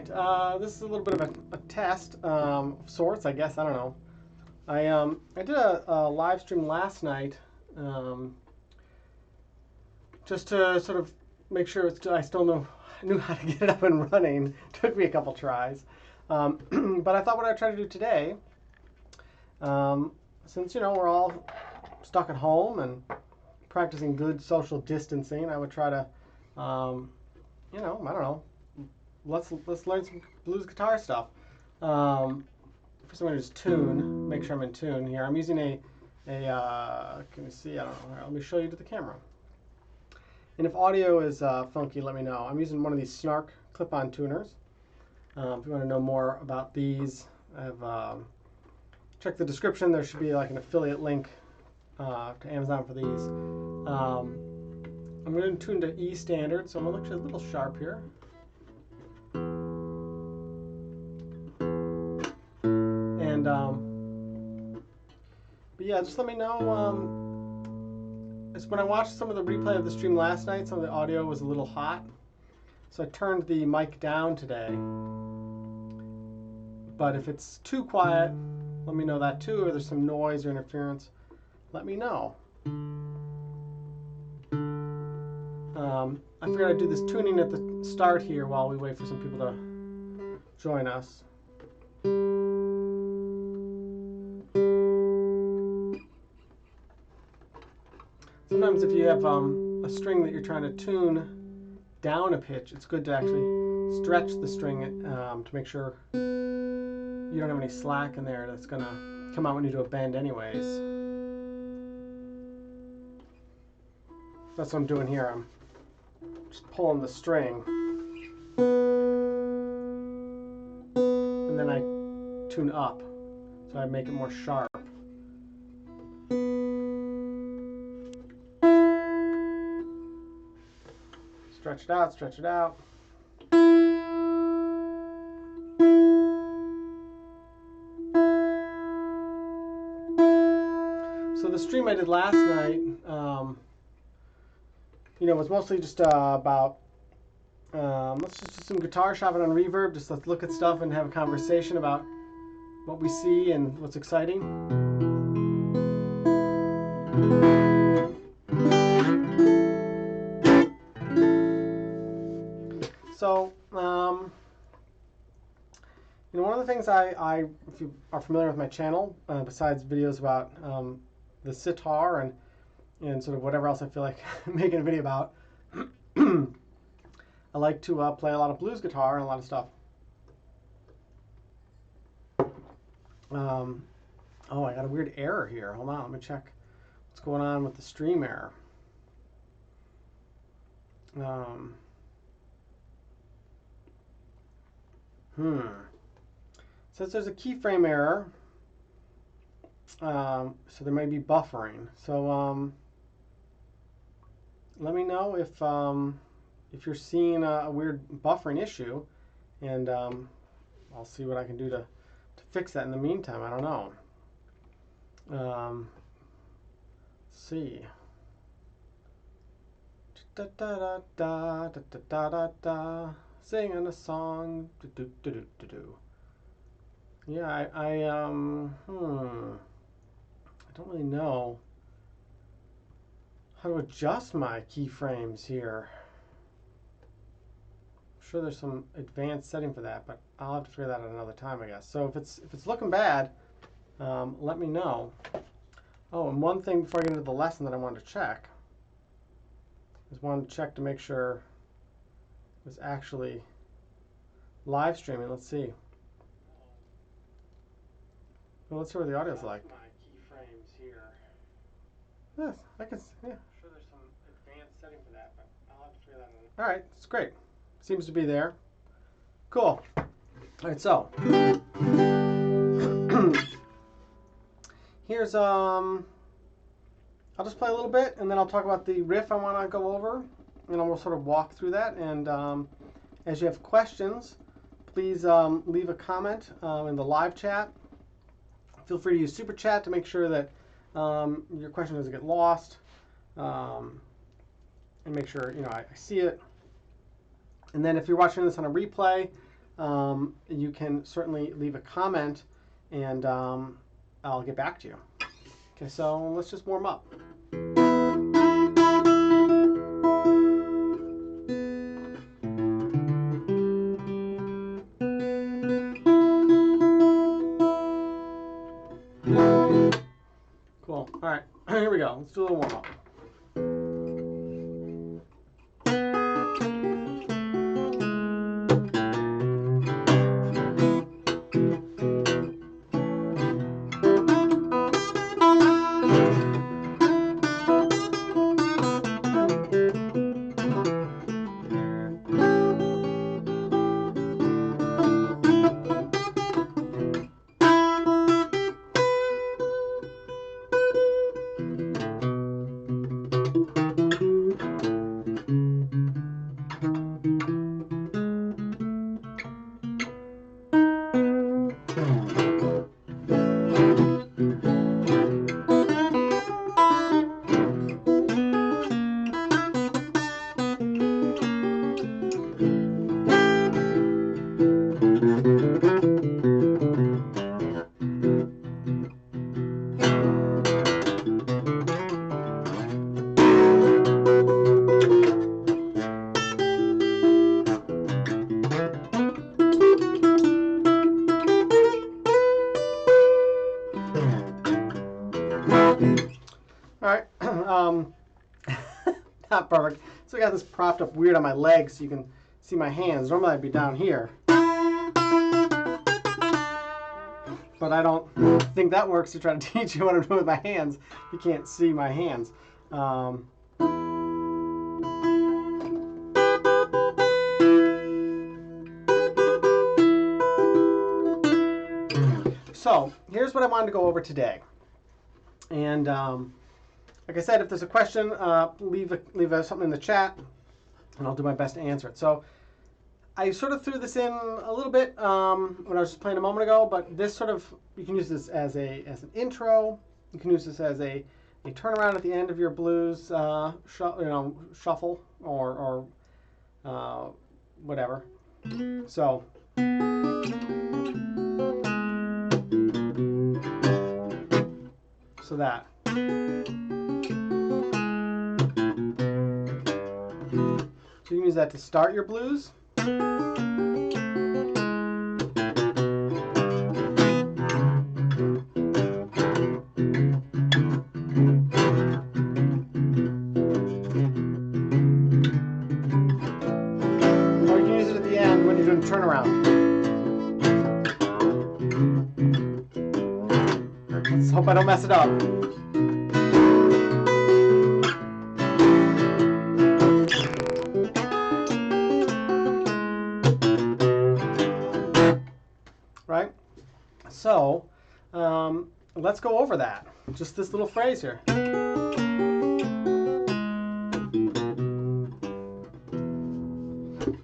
this is a little bit of a test of sorts, I guess. I don't know. I did a live stream last night, just to sort of make sure I still knew how to get it up and running. Took me a couple tries, but I thought what I'd try to do today, since we're all stuck at home and practicing good social distancing, I would try to, I don't know. Let's learn some blues guitar stuff. First I'm going to just tune, make sure I'm in tune here. I'm using a can you see? I don't know. Let me show you to the camera. And if audio is funky, let me know. I'm using one of these Snark clip-on tuners. If you want to know more about these, I've checked the description. There should be like an affiliate link to Amazon for these. I'm going to tune to E standard, so I'm going to look a little sharp here. And but yeah, just let me know. When I watched some of the replay of the stream last night, some of the audio was a little hot, so I turned the mic down today. But if it's too quiet, let me know that too, or there's some noise or interference, let me know. I figured I'd do this tuning at the start here while we wait for some people to join us. Sometimes if you have a string that you're trying to tune down a pitch, it's good to actually stretch the string to make sure you don't have any slack in there that's going to come out when you do a bend anyways. That's what I'm doing here. I'm just pulling the string. And then I tune up, so I make it more sharp. Stretch it out, stretch it out. So the stream I did last night, was mostly just about, let's just do some guitar shopping on Reverb. Just let's look at stuff and have a conversation about what we see and what's exciting. So, one of the things if you are familiar with my channel, besides videos about the sitar and sort of whatever else I feel like making a video about, I like to play a lot of blues guitar and a lot of stuff. Oh, I got a weird error here. Hold on, let me check what's going on with the stream error. Says there's a keyframe error, so there may be buffering. So let me know if you're seeing a weird buffering issue, and I'll see what I can do to fix that in the meantime. I don't know. Let's see. Da da da da da da da da. Singing a song. Do do do do do do. Yeah, I don't really know how to adjust my keyframes here. I'm sure there's some advanced setting for that, but I'll have to figure that out another time, I guess. So if it's looking bad, let me know. Oh, and one thing before I get into the lesson that I wanted to check is wanted to check to make sure it was actually live streaming. Let's see. Well, let's see what the audio's like. My keyframes here. Yes, I can. Yeah. I'm sure there's some advanced setting for that, but I'll have to figure that out. All right, it's great. Seems to be there. Cool. All right, so here's I'll just play a little bit, and then I'll talk about the riff I want to go over, and we'll sort of walk through that. And as you have questions, please leave a comment in the live chat. Feel free to use Super Chat to make sure that your question doesn't get lost, and make sure I see it. And then if you're watching this on a replay, you can certainly leave a comment, and I'll get back to you. Okay, so let's just warm up. Cool. All right, here we go. Let's do a little warm up. All right, not perfect. So I got this propped up weird on my legs so you can see my hands. Normally I'd be down here, but I don't think that works to try to teach you what I'm doing with my hands. You can't see my hands. So here's what I wanted to go over today. And like I said, if there's a question, leave something in the chat, and I'll do my best to answer it. So I sort of threw this in a little bit when I was just playing a moment ago, but this sort of, you can use this as an intro. You can use this as a turnaround at the end of your blues shuffle or whatever. So. So that. So you can use that to start your blues. Or you can use it at the end when you're doing turnaround. Let's hope I don't mess it up. Right? So, let's go over that. Just this little phrase here.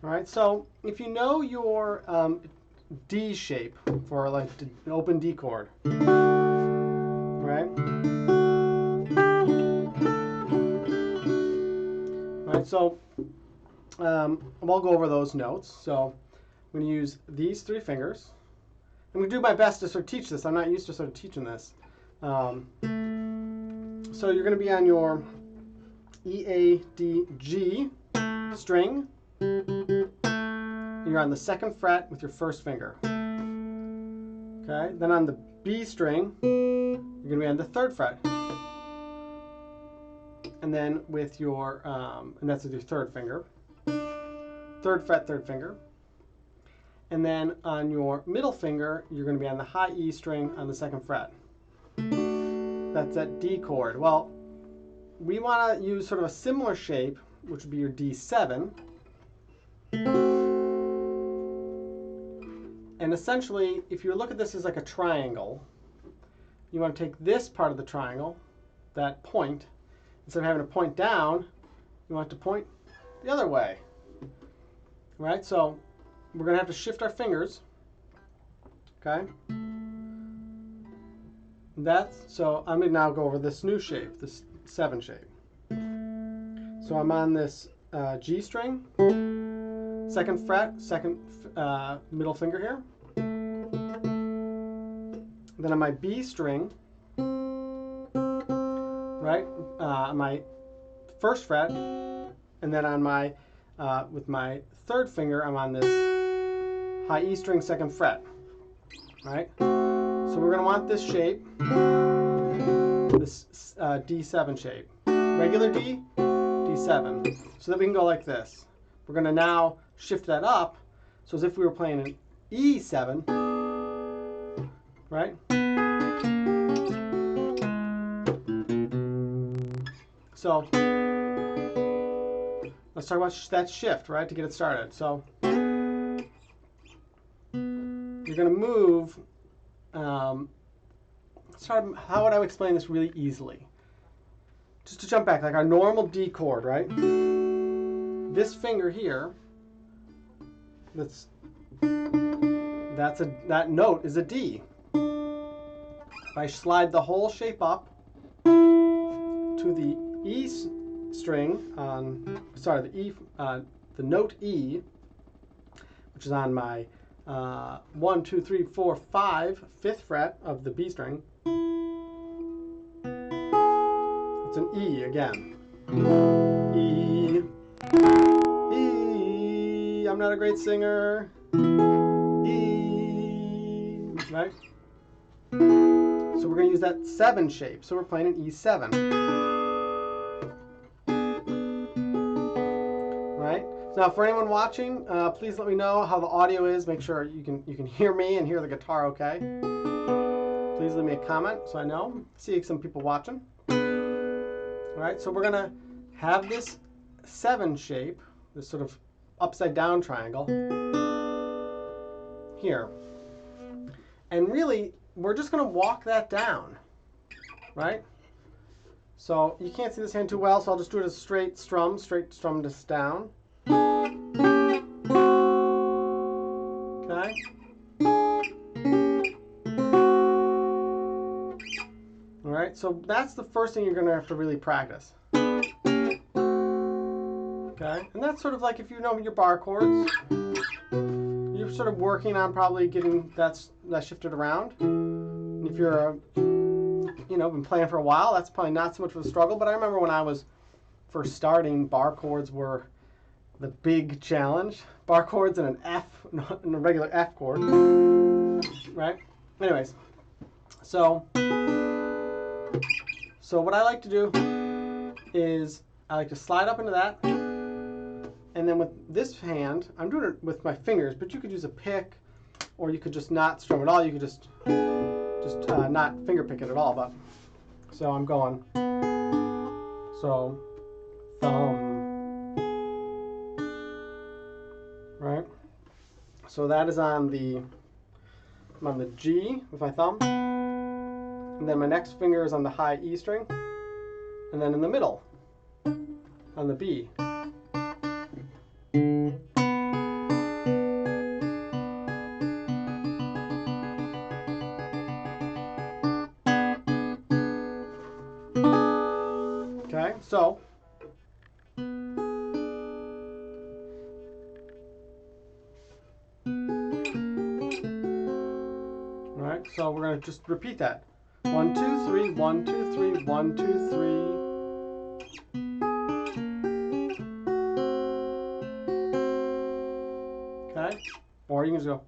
All right, so if you know your D shape for like an open D chord, right? All right, so I'll go over those notes. So I'm going to use these three fingers. I'm going to do my best to sort of teach this. I'm not used to sort of teaching this. So you're going to be on your E, A, D, G string. You're on the 2nd fret with your 1st finger. Okay, then on the B string, you're going to be on the 3rd fret. And then with your, and that's with your 3rd finger. 3rd fret, 3rd finger. And then on your middle finger, you're going to be on the high E string on the 2nd fret. That's that D chord. Well, we want to use sort of a similar shape, which would be your D7. And essentially, if you look at this as like a triangle, you want to take this part of the triangle, that point, instead of having to point down, you want to point the other way. Right? So we're going to have to shift our fingers. Okay? So I'm going to now go over this new shape, this 7 shape. So I'm on this G string. 2nd fret, 2nd middle finger here. Then on my B string, right, on my 1st fret, and then on my with my 3rd finger, I'm on this high E string 2nd fret, right? So we're going to want this shape, this D7 shape, regular D, D7, so that we can go like this. We're going to now shift that up, so as if we were playing an E7, right? So let's talk about that shift, right, to get it started. So you're going to move. How would I explain this really easily? Just to jump back, like our normal D chord, right? This finger here, that note is a D. If I slide the whole shape up to the E string on, sorry, the note E, which is on my 1, 2, 3, 4, 5, 5th fret of the B string. It's an E again. E, E, I'm not a great singer. E, right? So we're going to use that 7 shape. So we're playing an E7. Right? Now, for anyone watching, please let me know how the audio is. Make sure you can hear me and hear the guitar okay. Please leave me a comment so I know. See some people watching. All right, so we're going to have this 7 shape, this sort of upside down triangle here. And really, we're just going to walk that down, right? So you can't see this hand too well, so I'll just do it as straight strum this down. Okay. All right, so that's the first thing you're going to have to really practice. Okay, and that's sort of like if you know your bar chords, you're sort of working on probably getting that shifted around. And if you're, been playing for a while, that's probably not so much of a struggle. But I remember when I was first starting, bar chords were the big challenge. Bar chords and an F, and a regular F chord, right? Anyways, so what I like to do is I like to slide up into that, and then with this hand, I'm doing it with my fingers, but you could use a pick, or you could just not strum at all. You could just not finger pick it at all. But so I'm going, so thumb, right? So that is on the G with my thumb, and then my next finger is on the high E string, and then in the middle on the B. Okay, so alright, so we're going to just repeat that. 1, 2, 3, 1, 2, 3, 1, 2, 3. Okay, or you can just go.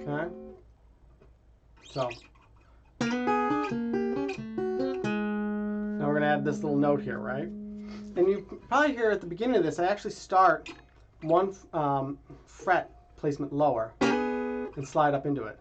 Okay, so now we're going to add this little note here, right? And you probably hear at the beginning of this, I actually start 1 fret placement lower and slide up into it.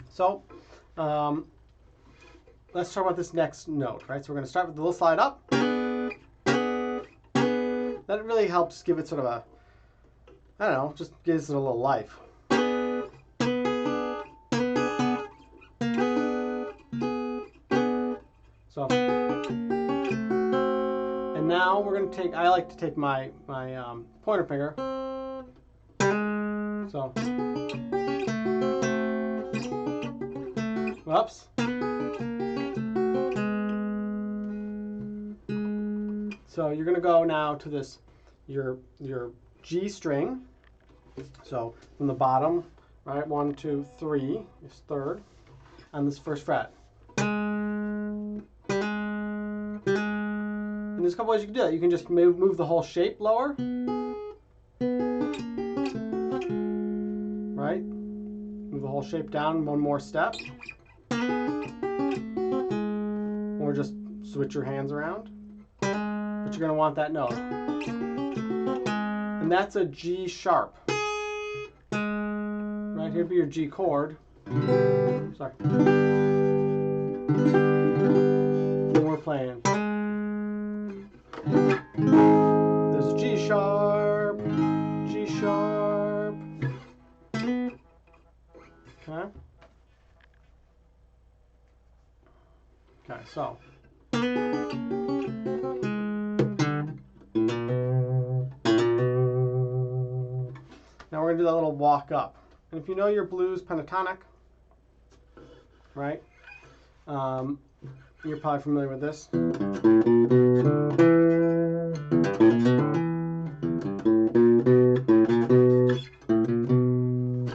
So let's talk about this next note, right? So we're going to start with the little slide up. That really helps give it sort of a, I don't know, just gives it a little life. So, and now we're going to take, I like to take my pointer finger. So, whoops. So you're going to go now to this, your G string. So from the bottom, right, 1, 2, 3 is third, on this first fret. And there's a couple ways you can do that. You can just move the whole shape lower, right? Move the whole shape down one more step, or just switch your hands around. But you're going to want that note. And that's a G sharp. Right, here'd be your G chord. Sorry. And we're playing. There's a G sharp, G sharp. Okay. Okay, so. Now we're going to do that little walk up. And if you know your blues pentatonic, right, you're probably familiar with this.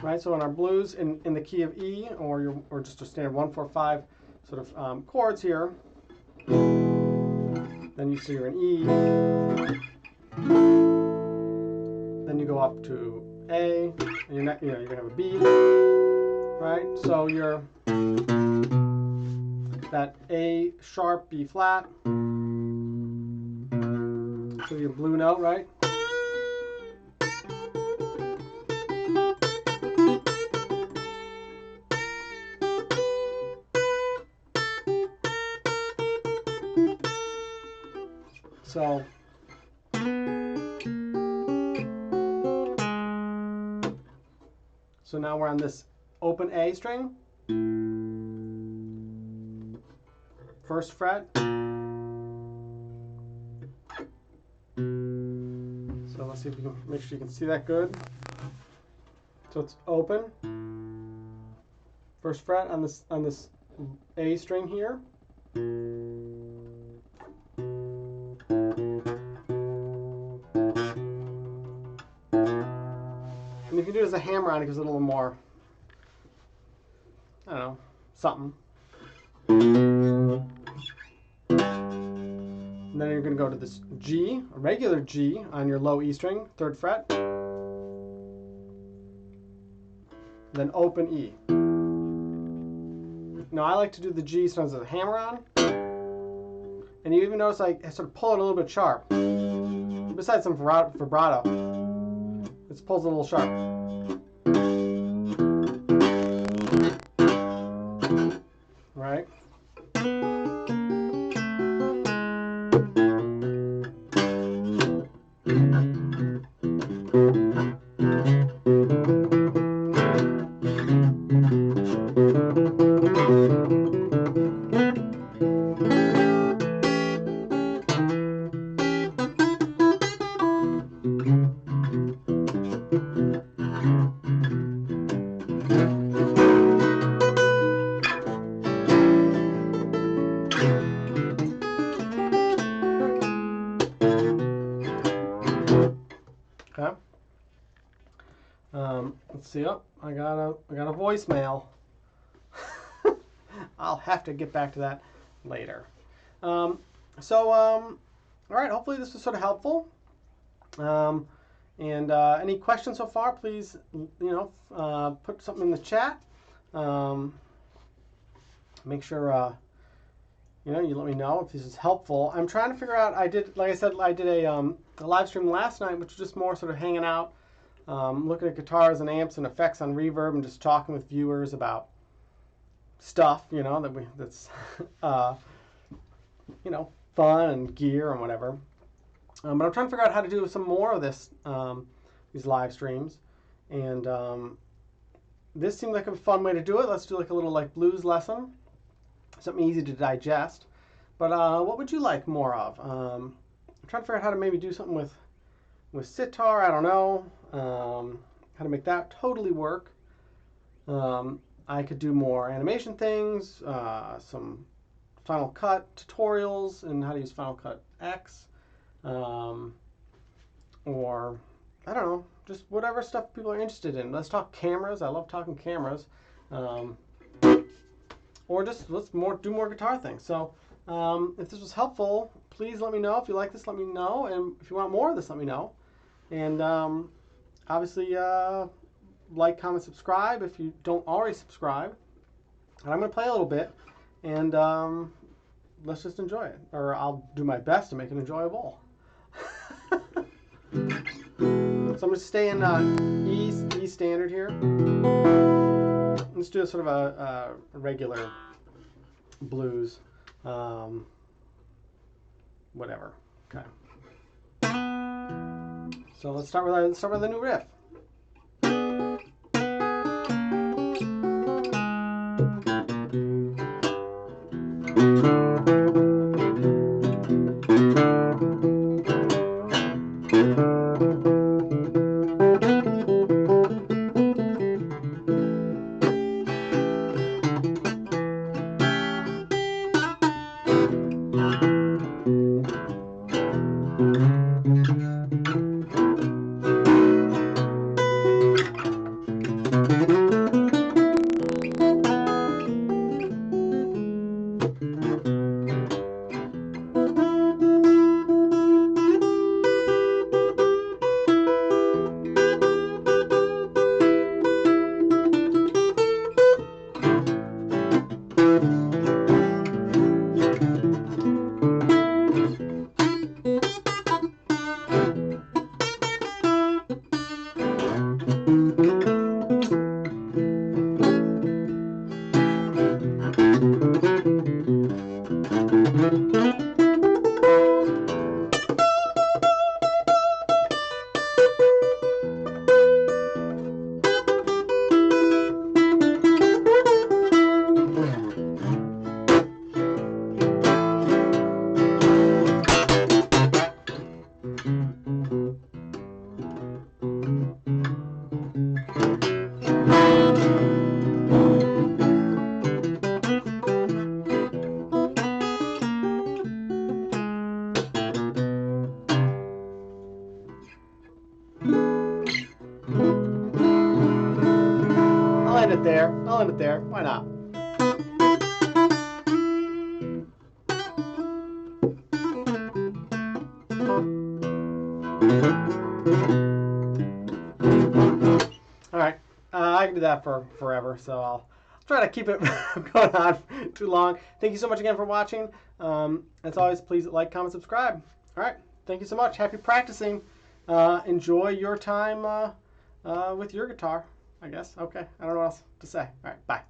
Right, so in our blues, in the key of E, or just a standard 1, 4, 5 sort of chords here, then you see you're in E, then you go up to A, and you're gonna have a B, right? So you're that A sharp, B flat, so your blue note, right? So now we're on this open A string, first fret. So let's see if we can make sure you can see that good. So it's open, first fret on this A string here. And if you do it as a hammer on, it gives it a little more, I don't know, something. And then you're going to go to this G, a regular G on your low E string, third fret. Then open E. Now I like to do the G sometimes as a hammer on. And you even notice I sort of pull it a little bit sharp. Besides some vibrato. It pulls a little sharp. Right? Okay. Let's see. Oh, I got a voicemail. I'll have to get back to that later. All right. Hopefully this was sort of helpful. Any questions so far? Please, put something in the chat. Make sure you let me know if this is helpful. I'm trying to figure out. Like I said, I did a live stream last night, which was just more sort of hanging out, looking at guitars and amps and effects on reverb, and just talking with viewers about stuff, you know, that's you know, fun and gear and whatever. But I'm trying to figure out how to do some more of this, these live streams, and this seemed like a fun way to do it. Let's do like a little like blues lesson, something easy to digest. But what would you like more of? I'm trying to figure out how to maybe do something with sitar. I don't know how to make that totally work. I could do more animation things, some Final Cut tutorials and how to use Final Cut X, or I don't know, just whatever stuff people are interested in. Let's talk cameras. I love talking cameras, or just let's do more guitar things. So if this was helpful, please let me know. If you like this, let me know, and if you want more of this, let me know. And obviously, like, comment, subscribe if you don't already subscribe. And I'm going to play a little bit, and let's just enjoy it. Or I'll do my best to make it enjoyable. So I'm going to stay in E standard here. Let's do a sort of a regular blues, whatever. Okay. So let's start with a new riff. I'll end it there. Why not? All right. I can do that for forever, so I'll try to keep it going on too long. Thank you so much again for watching. As always, please like, comment, subscribe. All right. Thank you so much. Happy practicing. Enjoy your time with your guitar, I guess. Okay. I don't know what else to say. All right. Bye.